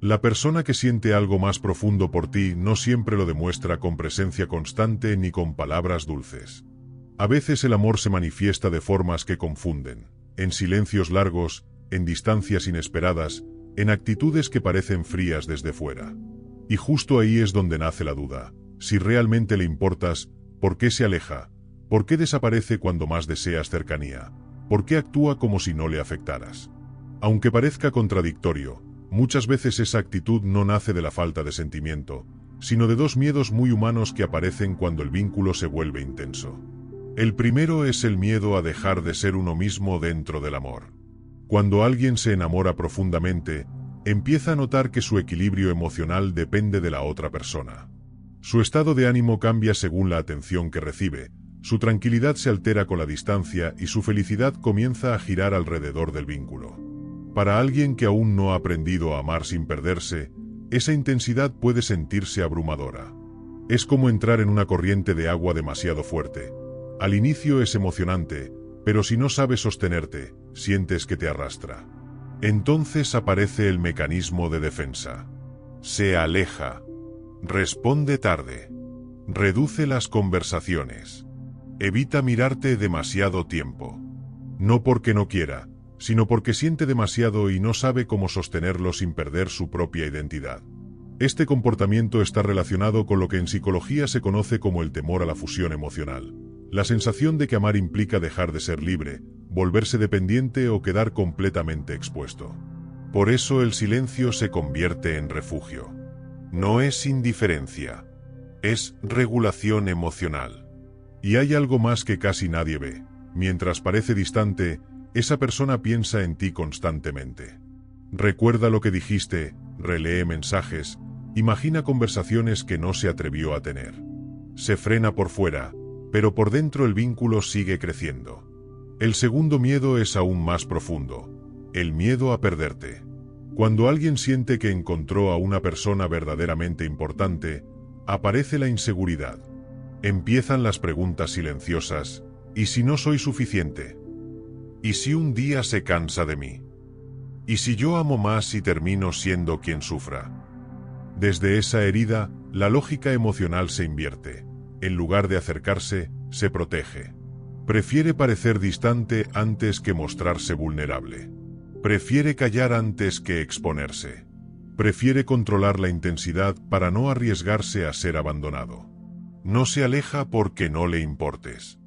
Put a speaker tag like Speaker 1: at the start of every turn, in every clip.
Speaker 1: La persona que siente algo más profundo por ti no siempre lo demuestra con presencia constante ni con palabras dulces. A veces el amor se manifiesta de formas que confunden, en silencios largos, en distancias inesperadas, en actitudes que parecen frías desde fuera. Y justo ahí es donde nace la duda. Si realmente le importas, ¿por qué se aleja? ¿Por qué desaparece cuando más deseas cercanía? ¿Por qué actúa como si no le afectaras? Aunque parezca contradictorio, muchas veces esa actitud no nace de la falta de sentimiento, sino de dos miedos muy humanos que aparecen cuando el vínculo se vuelve intenso. El primero es el miedo a dejar de ser uno mismo dentro del amor. Cuando alguien se enamora profundamente, empieza a notar que su equilibrio emocional depende de la otra persona. Su estado de ánimo cambia según la atención que recibe, su tranquilidad se altera con la distancia y su felicidad comienza a girar alrededor del vínculo. Para alguien que aún no ha aprendido a amar sin perderse, esa intensidad puede sentirse abrumadora. Es como entrar en una corriente de agua demasiado fuerte. Al inicio es emocionante, pero si no sabes sostenerte, sientes que te arrastra. Entonces aparece el mecanismo de defensa. Se aleja. Responde tarde. Reduce las conversaciones. Evita mirarte demasiado tiempo. No porque no quiera, sino porque siente demasiado y no sabe cómo sostenerlo sin perder su propia identidad. Este comportamiento está relacionado con lo que en psicología se conoce como el temor a la fusión emocional. La sensación de que amar implica dejar de ser libre, volverse dependiente o quedar completamente expuesto. Por eso el silencio se convierte en refugio. No es indiferencia, es regulación emocional. Y hay algo más que casi nadie ve. Mientras parece distante, esa persona piensa en ti constantemente. Recuerda lo que dijiste, relee mensajes, imagina conversaciones que no se atrevió a tener. Se frena por fuera, pero por dentro el vínculo sigue creciendo. El segundo miedo es aún más profundo, el miedo a perderte. Cuando alguien siente que encontró a una persona verdaderamente importante, aparece la inseguridad. Empiezan las preguntas silenciosas, ¿y si no soy suficiente? ¿Y si un día se cansa de mí? ¿Y si yo amo más y termino siendo quien sufra? Desde esa herida, la lógica emocional se invierte. En lugar de acercarse, se protege. Prefiere parecer distante antes que mostrarse vulnerable. Prefiere callar antes que exponerse. Prefiere controlar la intensidad para no arriesgarse a ser abandonado. No se aleja porque no le importes.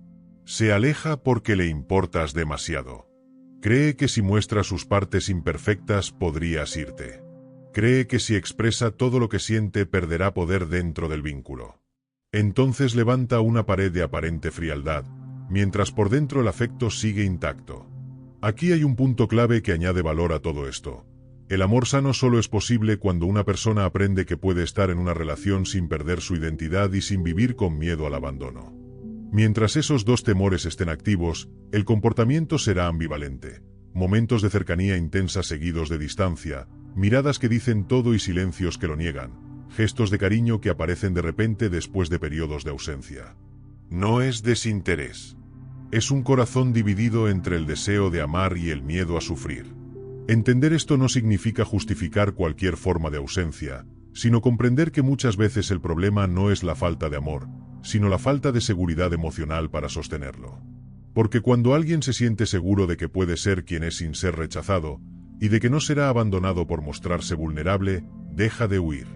Speaker 1: Se aleja porque le importas demasiado. Cree que si muestra sus partes imperfectas podrías irte. Cree que si expresa todo lo que siente perderá poder dentro del vínculo. Entonces levanta una pared de aparente frialdad, mientras por dentro el afecto sigue intacto. Aquí hay un punto clave que añade valor a todo esto. El amor sano solo es posible cuando una persona aprende que puede estar en una relación sin perder su identidad y sin vivir con miedo al abandono. Mientras esos dos temores estén activos, el comportamiento será ambivalente. Momentos de cercanía intensa seguidos de distancia, miradas que dicen todo y silencios que lo niegan, gestos de cariño que aparecen de repente después de periodos de ausencia. No es desinterés. Es un corazón dividido entre el deseo de amar y el miedo a sufrir. Entender esto no significa justificar cualquier forma de ausencia, sino comprender que muchas veces el problema no es la falta de amor, sino la falta de seguridad emocional para sostenerlo. Porque cuando alguien se siente seguro de que puede ser quien es sin ser rechazado, y de que no será abandonado por mostrarse vulnerable, deja de huir.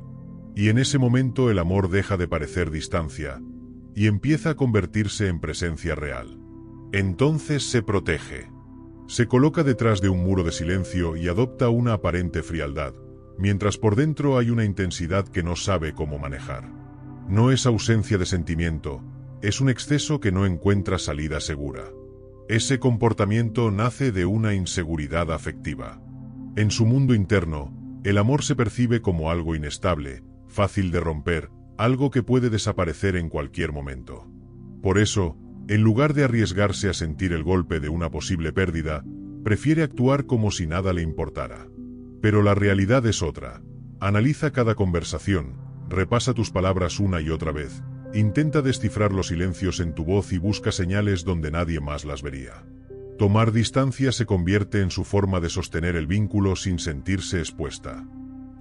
Speaker 1: Y en ese momento el amor deja de parecer distancia, y empieza a convertirse en presencia real. Entonces se protege. Se coloca detrás de un muro de silencio y adopta una aparente frialdad, mientras por dentro hay una intensidad que no sabe cómo manejar. No es ausencia de sentimiento, es un exceso que no encuentra salida segura. Ese comportamiento nace de una inseguridad afectiva. En su mundo interno, el amor se percibe como algo inestable, fácil de romper, algo que puede desaparecer en cualquier momento. Por eso, en lugar de arriesgarse a sentir el golpe de una posible pérdida, prefiere actuar como si nada le importara. Pero la realidad es otra. Analiza cada conversación, repasa tus palabras una y otra vez, intenta descifrar los silencios en tu voz y busca señales donde nadie más las vería. Tomar distancia se convierte en su forma de sostener el vínculo sin sentirse expuesta.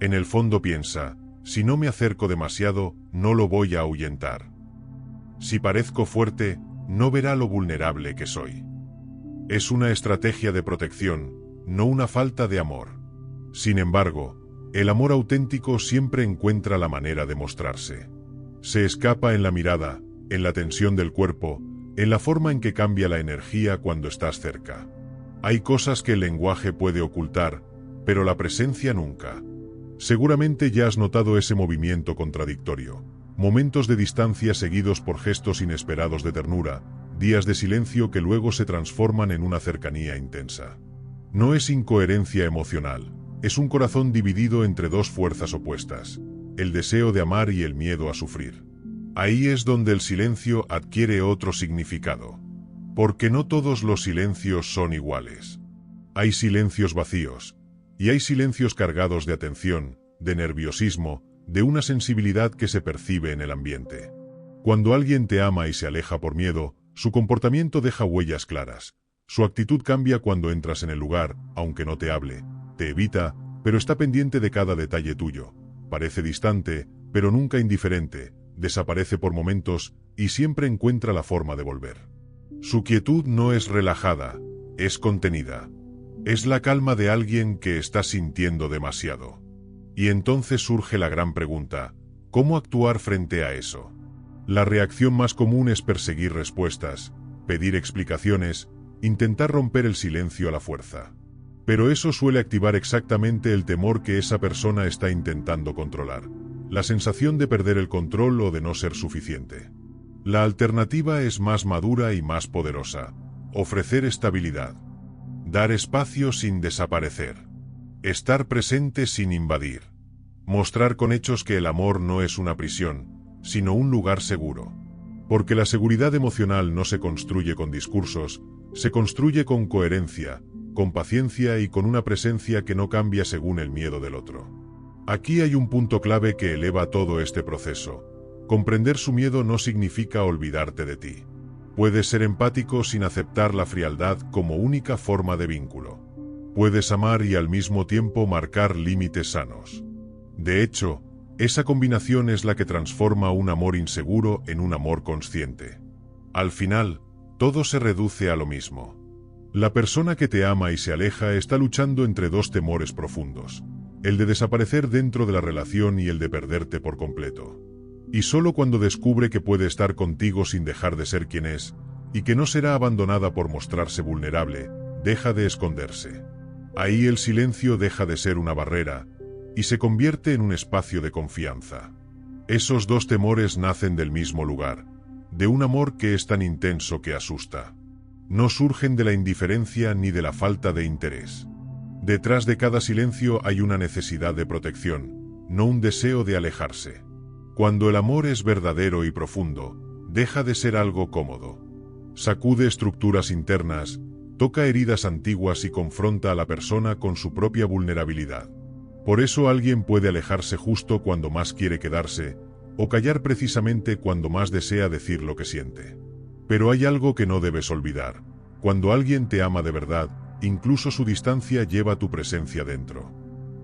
Speaker 1: En el fondo piensa, si no me acerco demasiado, no lo voy a ahuyentar. Si parezco fuerte, no verá lo vulnerable que soy. Es una estrategia de protección, no una falta de amor. Sin embargo, el amor auténtico siempre encuentra la manera de mostrarse. Se escapa en la mirada, en la tensión del cuerpo, en la forma en que cambia la energía cuando estás cerca. Hay cosas que el lenguaje puede ocultar, pero la presencia nunca. Seguramente ya has notado ese movimiento contradictorio. Momentos de distancia seguidos por gestos inesperados de ternura, días de silencio que luego se transforman en una cercanía intensa. No es incoherencia emocional, es un corazón dividido entre dos fuerzas opuestas, el deseo de amar y el miedo a sufrir. Ahí es donde el silencio adquiere otro significado. Porque no todos los silencios son iguales. Hay silencios vacíos, y hay silencios cargados de atención, de nerviosismo, de una sensibilidad que se percibe en el ambiente. Cuando alguien te ama y se aleja por miedo, su comportamiento deja huellas claras. Su actitud cambia cuando entras en el lugar, aunque no te hable, te evita, pero está pendiente de cada detalle tuyo. Parece distante, pero nunca indiferente, desaparece por momentos y siempre encuentra la forma de volver. Su quietud no es relajada, es contenida. Es la calma de alguien que está sintiendo demasiado. Y entonces surge la gran pregunta, ¿cómo actuar frente a eso? La reacción más común es perseguir respuestas, pedir explicaciones, intentar romper el silencio a la fuerza. Pero eso suele activar exactamente el temor que esa persona está intentando controlar, la sensación de perder el control o de no ser suficiente. La alternativa es más madura y más poderosa, ofrecer estabilidad. Dar espacio sin desaparecer. Estar presente sin invadir. Mostrar con hechos que el amor no es una prisión, sino un lugar seguro. Porque la seguridad emocional no se construye con discursos, se construye con coherencia, con paciencia y con una presencia que no cambia según el miedo del otro. Aquí hay un punto clave que eleva todo este proceso. Comprender su miedo no significa olvidarte de ti. Puedes ser empático sin aceptar la frialdad como única forma de vínculo. Puedes amar y al mismo tiempo marcar límites sanos. De hecho, esa combinación es la que transforma un amor inseguro en un amor consciente. Al final, todo se reduce a lo mismo. La persona que te ama y se aleja está luchando entre dos temores profundos, el de desaparecer dentro de la relación y el de perderte por completo. Y solo cuando descubre que puede estar contigo sin dejar de ser quien es, y que no será abandonada por mostrarse vulnerable, deja de esconderse. Ahí el silencio deja de ser una barrera, y se convierte en un espacio de confianza. Esos dos temores nacen del mismo lugar, de un amor que es tan intenso que asusta. No surgen de la indiferencia ni de la falta de interés. Detrás de cada silencio hay una necesidad de protección, no un deseo de alejarse. Cuando el amor es verdadero y profundo, deja de ser algo cómodo. Sacude estructuras internas, toca heridas antiguas y confronta a la persona con su propia vulnerabilidad. Por eso alguien puede alejarse justo cuando más quiere quedarse, o callar precisamente cuando más desea decir lo que siente. Pero hay algo que no debes olvidar. Cuando alguien te ama de verdad, incluso su distancia lleva tu presencia dentro.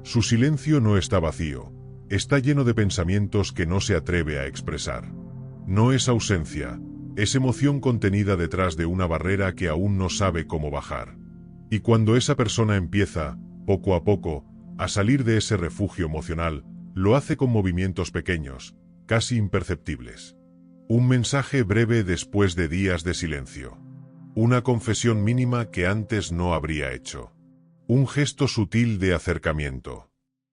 Speaker 1: Su silencio no está vacío, está lleno de pensamientos que no se atreve a expresar. No es ausencia, es emoción contenida detrás de una barrera que aún no sabe cómo bajar. Y cuando esa persona empieza, poco a poco, a salir de ese refugio emocional, lo hace con movimientos pequeños, casi imperceptibles. Un mensaje breve después de días de silencio. Una confesión mínima que antes no habría hecho. Un gesto sutil de acercamiento.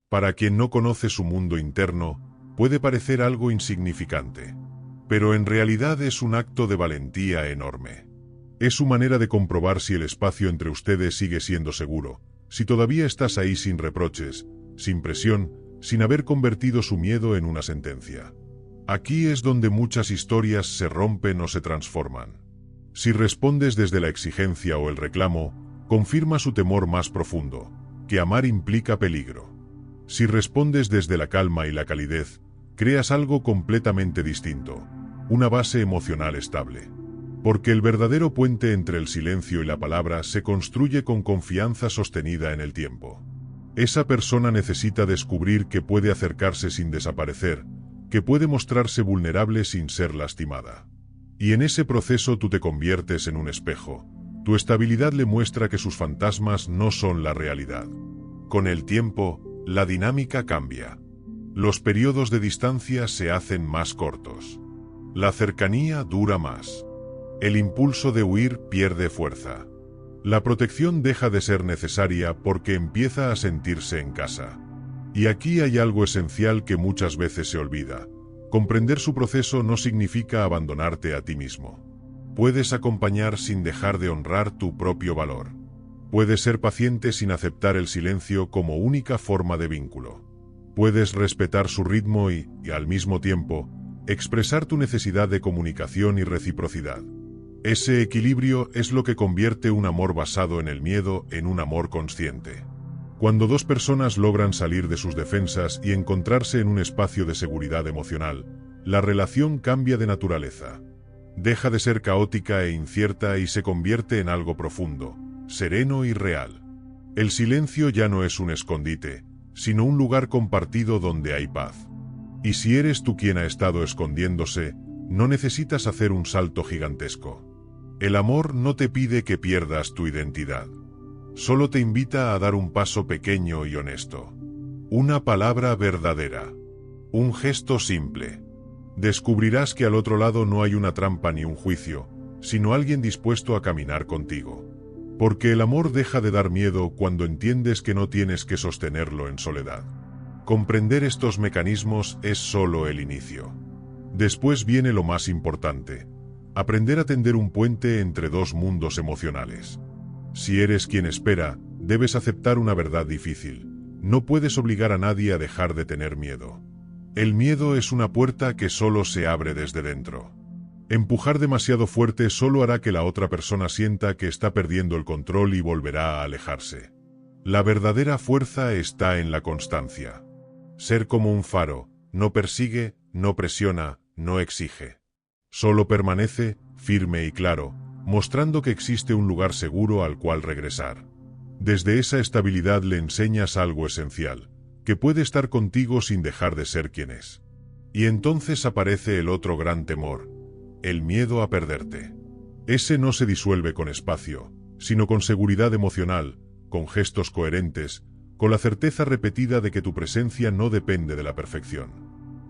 Speaker 1: Para quien no conoce su mundo interno, puede parecer algo insignificante. Pero en realidad es un acto de valentía enorme. Es su manera de comprobar si el espacio entre ustedes sigue siendo seguro, si todavía estás ahí sin reproches, sin presión, sin haber convertido su miedo en una sentencia. Aquí es donde muchas historias se rompen o se transforman. Si respondes desde la exigencia o el reclamo, confirma su temor más profundo, que amar implica peligro. Si respondes desde la calma y la calidez, creas algo completamente distinto, una base emocional estable. Porque el verdadero puente entre el silencio y la palabra se construye con confianza sostenida en el tiempo. Esa persona necesita descubrir que puede acercarse sin desaparecer, que puede mostrarse vulnerable sin ser lastimada. Y en ese proceso tú te conviertes en un espejo. Tu estabilidad le muestra que sus fantasmas no son la realidad. Con el tiempo, la dinámica cambia. Los periodos de distancia se hacen más cortos. La cercanía dura más. El impulso de huir pierde fuerza. La protección deja de ser necesaria porque empieza a sentirse en casa. Y aquí hay algo esencial que muchas veces se olvida. Comprender su proceso no significa abandonarte a ti mismo. Puedes acompañar sin dejar de honrar tu propio valor. Puedes ser paciente sin aceptar el silencio como única forma de vínculo. Puedes respetar su ritmo y, al mismo tiempo, expresar tu necesidad de comunicación y reciprocidad. Ese equilibrio es lo que convierte un amor basado en el miedo en un amor consciente. Cuando dos personas logran salir de sus defensas y encontrarse en un espacio de seguridad emocional, la relación cambia de naturaleza. Deja de ser caótica e incierta y se convierte en algo profundo, sereno y real. El silencio ya no es un escondite, sino un lugar compartido donde hay paz. Y si eres tú quien ha estado escondiéndose, no necesitas hacer un salto gigantesco. El amor no te pide que pierdas tu identidad. Solo te invita a dar un paso pequeño y honesto. Una palabra verdadera. Un gesto simple. Descubrirás que al otro lado no hay una trampa ni un juicio, sino alguien dispuesto a caminar contigo. Porque el amor deja de dar miedo cuando entiendes que no tienes que sostenerlo en soledad. Comprender estos mecanismos es solo el inicio. Después viene lo más importante. Aprender a tender un puente entre dos mundos emocionales. Si eres quien espera, debes aceptar una verdad difícil. No puedes obligar a nadie a dejar de tener miedo. El miedo es una puerta que solo se abre desde dentro. Empujar demasiado fuerte solo hará que la otra persona sienta que está perdiendo el control y volverá a alejarse. La verdadera fuerza está en la constancia. Ser como un faro, no persigue, no presiona, no exige. Solo permanece, firme y claro, mostrando que existe un lugar seguro al cual regresar. Desde esa estabilidad le enseñas algo esencial, que puede estar contigo sin dejar de ser quien es. Y entonces aparece el otro gran temor, el miedo a perderte. Ese no se disuelve con espacio, sino con seguridad emocional, con gestos coherentes, con la certeza repetida de que tu presencia no depende de la perfección.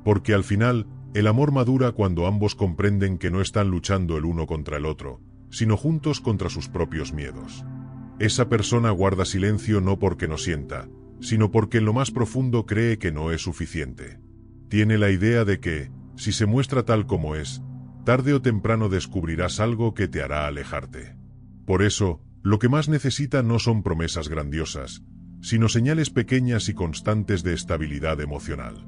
Speaker 1: Porque al final, el amor madura cuando ambos comprenden que no están luchando el uno contra el otro, sino juntos contra sus propios miedos. Esa persona guarda silencio no porque no sienta, sino porque en lo más profundo cree que no es suficiente. Tiene la idea de que, si se muestra tal como es, tarde o temprano descubrirás algo que te hará alejarte. Por eso, lo que más necesita no son promesas grandiosas, sino señales pequeñas y constantes de estabilidad emocional.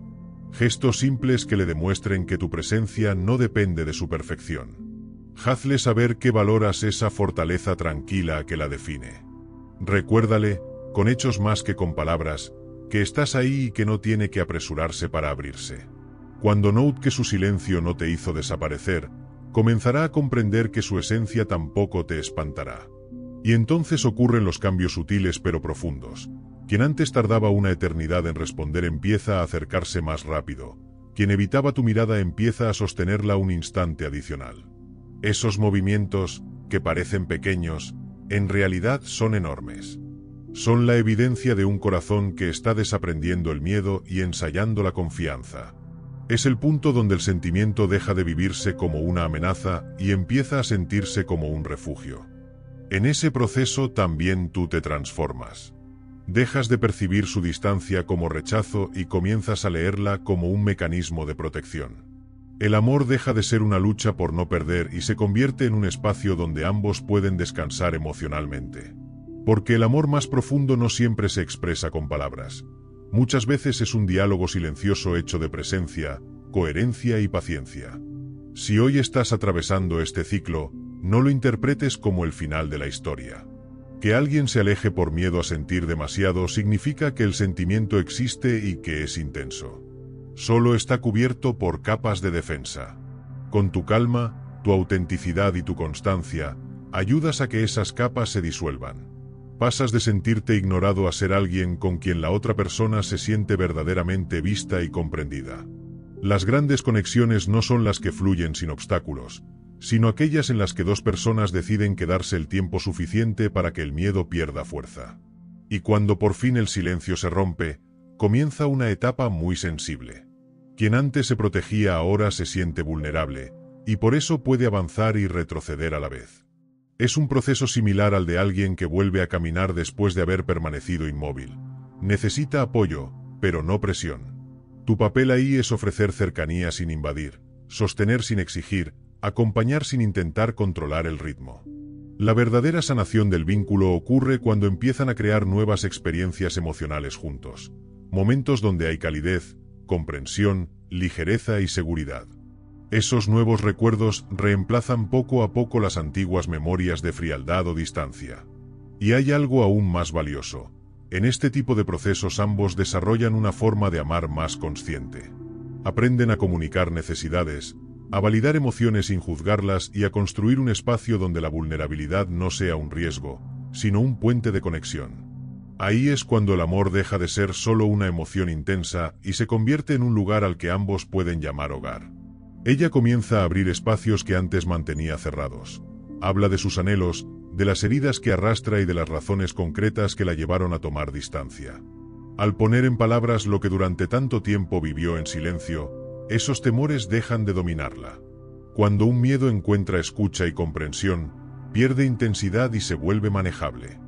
Speaker 1: Gestos simples que le demuestren que tu presencia no depende de su perfección. Hazle saber que valoras esa fortaleza tranquila que la define. Recuérdale, con hechos más que con palabras, que estás ahí y que no tiene que apresurarse para abrirse. Cuando note que su silencio no te hizo desaparecer, comenzará a comprender que su esencia tampoco te espantará. Y entonces ocurren los cambios sutiles pero profundos. Quien antes tardaba una eternidad en responder empieza a acercarse más rápido. Quien evitaba tu mirada empieza a sostenerla un instante adicional. Esos movimientos, que parecen pequeños, en realidad son enormes. Son la evidencia de un corazón que está desaprendiendo el miedo y ensayando la confianza. Es el punto donde el sentimiento deja de vivirse como una amenaza y empieza a sentirse como un refugio. En ese proceso también tú te transformas. Dejas de percibir su distancia como rechazo y comienzas a leerla como un mecanismo de protección. El amor deja de ser una lucha por no perder y se convierte en un espacio donde ambos pueden descansar emocionalmente. Porque el amor más profundo no siempre se expresa con palabras. Muchas veces es un diálogo silencioso hecho de presencia, coherencia y paciencia. Si hoy estás atravesando este ciclo, no lo interpretes como el final de la historia. Que alguien se aleje por miedo a sentir demasiado significa que el sentimiento existe y que es intenso. Solo está cubierto por capas de defensa. Con tu calma, tu autenticidad y tu constancia, ayudas a que esas capas se disuelvan. Pasas de sentirte ignorado a ser alguien con quien la otra persona se siente verdaderamente vista y comprendida. Las grandes conexiones no son las que fluyen sin obstáculos, sino aquellas en las que dos personas deciden quedarse el tiempo suficiente para que el miedo pierda fuerza. Y cuando por fin el silencio se rompe, comienza una etapa muy sensible. Quien antes se protegía ahora se siente vulnerable, y por eso puede avanzar y retroceder a la vez. Es un proceso similar al de alguien que vuelve a caminar después de haber permanecido inmóvil. Necesita apoyo, pero no presión. Tu papel ahí es ofrecer cercanía sin invadir, sostener sin exigir, acompañar sin intentar controlar el ritmo. La verdadera sanación del vínculo ocurre cuando empiezan a crear nuevas experiencias emocionales juntos. Momentos donde hay calidez, comprensión, ligereza y seguridad. Esos nuevos recuerdos reemplazan poco a poco las antiguas memorias de frialdad o distancia. Y hay algo aún más valioso. En este tipo de procesos ambos desarrollan una forma de amar más consciente. Aprenden a comunicar necesidades, a validar emociones sin juzgarlas y a construir un espacio donde la vulnerabilidad no sea un riesgo, sino un puente de conexión. Ahí es cuando el amor deja de ser solo una emoción intensa y se convierte en un lugar al que ambos pueden llamar hogar. Ella comienza a abrir espacios que antes mantenía cerrados. Habla de sus anhelos, de las heridas que arrastra y de las razones concretas que la llevaron a tomar distancia. Al poner en palabras lo que durante tanto tiempo vivió en silencio, esos temores dejan de dominarla. Cuando un miedo encuentra escucha y comprensión, pierde intensidad y se vuelve manejable.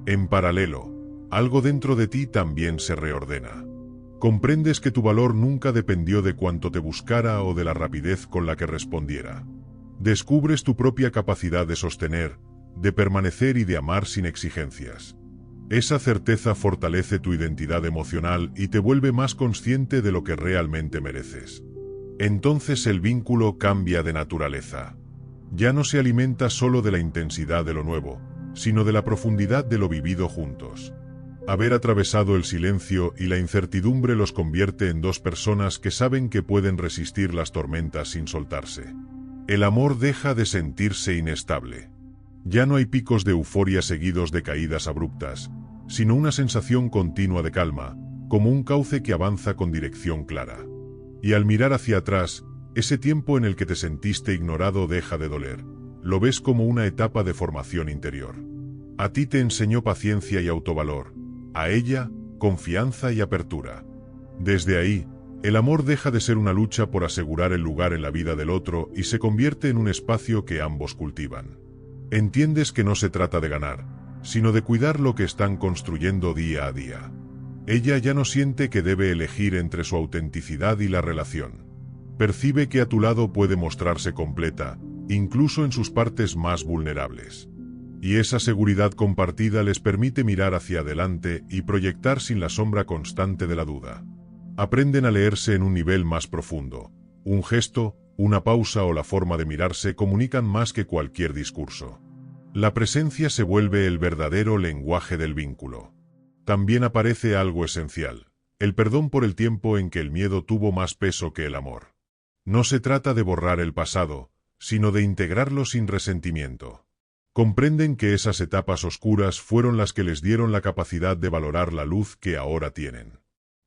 Speaker 1: En paralelo, algo dentro de ti también se reordena. Comprendes que tu valor nunca dependió de cuánto te buscara o de la rapidez con la que respondiera. Descubres tu propia capacidad de sostener, de permanecer y de amar sin exigencias. Esa certeza fortalece tu identidad emocional y te vuelve más consciente de lo que realmente mereces. Entonces el vínculo cambia de naturaleza. Ya no se alimenta solo de la intensidad de lo nuevo, sino de la profundidad de lo vivido juntos. Haber atravesado el silencio y la incertidumbre los convierte en dos personas que saben que pueden resistir las tormentas sin soltarse. El amor deja de sentirse inestable. Ya no hay picos de euforia seguidos de caídas abruptas, sino una sensación continua de calma, como un cauce que avanza con dirección clara. Y al mirar hacia atrás, ese tiempo en el que te sentiste ignorado deja de doler. Lo ves como una etapa de formación interior. A ti te enseñó paciencia y autovalor. A ella, confianza y apertura. Desde ahí, el amor deja de ser una lucha por asegurar el lugar en la vida del otro y se convierte en un espacio que ambos cultivan. Entiendes que no se trata de ganar, sino de cuidar lo que están construyendo día a día. Ella ya no siente que debe elegir entre su autenticidad y la relación. Percibe que a tu lado puede mostrarse completa, incluso en sus partes más vulnerables. Y esa seguridad compartida les permite mirar hacia adelante y proyectar sin la sombra constante de la duda. Aprenden a leerse en un nivel más profundo. Un gesto, una pausa o la forma de mirarse comunican más que cualquier discurso. La presencia se vuelve el verdadero lenguaje del vínculo. También aparece algo esencial: el perdón por el tiempo en que el miedo tuvo más peso que el amor. No se trata de borrar el pasado, sino de integrarlo sin resentimiento. Comprenden que esas etapas oscuras fueron las que les dieron la capacidad de valorar la luz que ahora tienen.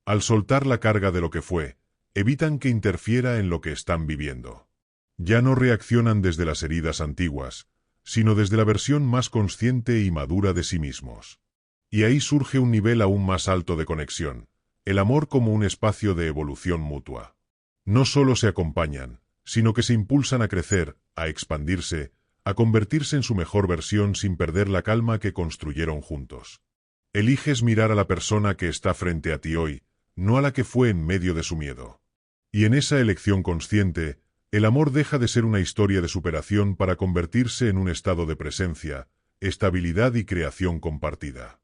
Speaker 1: Al soltar la carga de lo que fue, evitan que interfiera en lo que están viviendo. Ya no reaccionan desde las heridas antiguas, sino desde la versión más consciente y madura de sí mismos. Y ahí surge un nivel aún más alto de conexión, el amor como un espacio de evolución mutua. No solo se acompañan, sino que se impulsan a crecer, a expandirse, a convertirse en su mejor versión sin perder la calma que construyeron juntos. Eliges mirar a la persona que está frente a ti hoy, no a la que fue en medio de su miedo. Y en esa elección consciente, el amor deja de ser una historia de superación para convertirse en un estado de presencia, estabilidad y creación compartida.